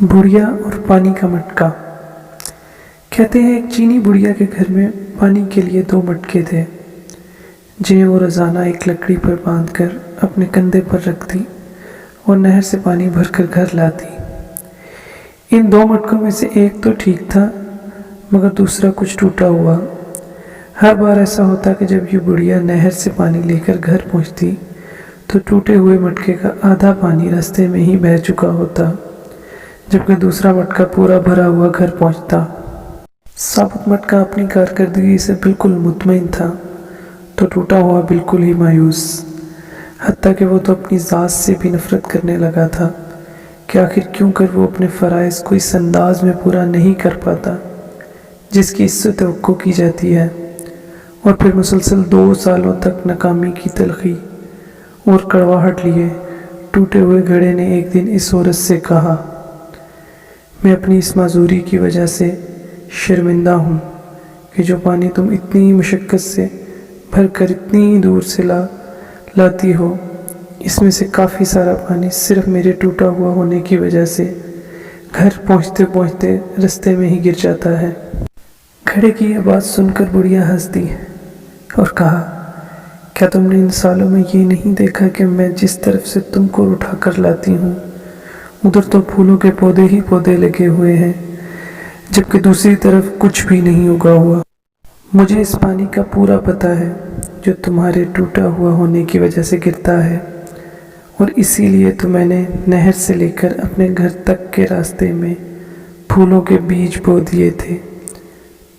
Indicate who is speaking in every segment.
Speaker 1: बुढ़िया और पानी का मटका। कहते हैं एक चीनी बुढ़िया के घर में पानी के लिए 2 मटके थे, जिन्हें वो रोज़ाना एक लकड़ी पर बांधकर अपने कंधे पर रखती और नहर से पानी भरकर घर लाती। इन 2 मटकों में से एक तो ठीक था, मगर दूसरा कुछ टूटा हुआ। हर बार ऐसा होता कि जब ये बुढ़िया नहर से पानी लेकर घर पहुंचती तो टूटे हुए मटके का आधा पानी रास्ते में ही बह चुका होता, जबकि दूसरा मटका पूरा भरा हुआ घर पहुंचता। साबुत मटका अपनी कारकर्दगी से बिल्कुल मुतमईन था तो टूटा हुआ बिल्कुल ही मायूस। हत्ता कि वो तो अपनी ज़ात से भी नफरत करने लगा था कि आखिर क्यों कर वो अपने फ़राइज़ को इस अंदाज में पूरा नहीं कर पाता जिसकी इससे तवक्को की जाती है। और फिर मुसलसल 2 सालों तक नाकामी की तलखी और कड़वाहट लिए टूटे हुए घड़े ने एक दिन इस औरत से कहा, मैं अपनी इस माजूरी की वजह से शर्मिंदा हूँ कि जो पानी तुम इतनी मुशक्क़त से भर कर इतनी दूर से लाती हो, इसमें से काफ़ी सारा पानी सिर्फ मेरे टूटा हुआ होने की वजह से घर पहुँचते पहुँचते रास्ते में ही गिर जाता है। घड़े की यह बात सुनकर बुढ़िया हंस दी और कहा, क्या तुमने इन सालों में ये नहीं देखा कि मैं जिस तरफ से तुमको उठा कर लाती हूँ उधर तो फूलों के पौधे ही पौधे लगे हुए हैं, जबकि दूसरी तरफ कुछ भी नहीं उगा हुआ। मुझे इस पानी का पूरा पता है जो तुम्हारे टूटा हुआ होने की वजह से गिरता है, और इसीलिए तो मैंने नहर से लेकर अपने घर तक के रास्ते में फूलों के बीज बो दिए थे,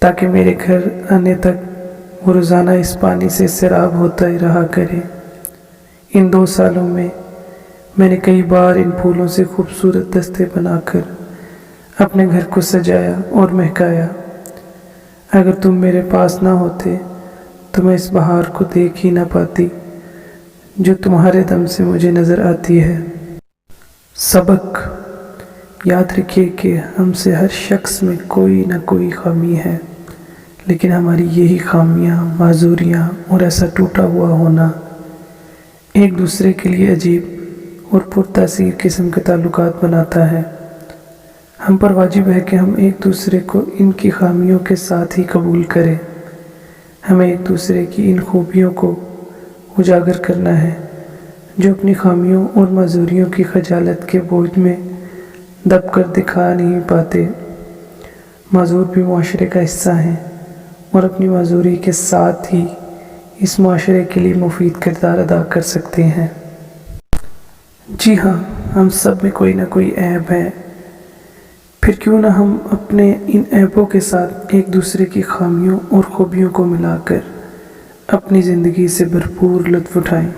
Speaker 1: ताकि मेरे घर आने तक वो रोज़ाना इस पानी से सैराब होता ही रहा करे। इन 2 सालों में मैंने कई बार इन फूलों से खूबसूरत दस्ते बनाकर अपने घर को सजाया और महकाया। अगर तुम मेरे पास ना होते तो मैं इस बहार को देख ही ना पाती जो तुम्हारे दम से मुझे नज़र आती है। सबक याद रखिए कि हमसे हर शख्स में कोई ना कोई खामी है, लेकिन हमारी यही खामियां, माजूरियां और ऐसा टूटा हुआ होना एक दूसरे के लिए अजीब और पुरतासीर किस्म के ताल्लुकात बनाता है। हम पर वाजिब है कि हम एक दूसरे को इनकी खामियों के साथ ही कबूल करें। हमें एक दूसरे की इन खूबियों को उजागर करना है जो अपनी खामियों और माजूरियों की खजालत के बोझ में दब कर दिखा नहीं पाते। माजूर भी मुआशरे का हिस्सा हैं और अपनी माजूरी के साथ ही इस मुआशरे के लिए मुफीद किरदार अदा कर सकते हैं। जी हाँ, हम सब में कोई ना कोई ऐब है, फिर क्यों ना हम अपने इन ऐबों के साथ एक दूसरे की खामियों और खूबियों को मिलाकर अपनी ज़िंदगी से भरपूर लुत्फ़ उठाएं।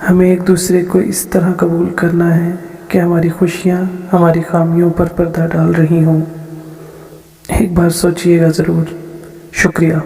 Speaker 1: हमें एक दूसरे को इस तरह कबूल करना है कि हमारी खुशियाँ हमारी खामियों पर पर्दा डाल रही हों। एक बार सोचिएगा ज़रूर। शुक्रिया।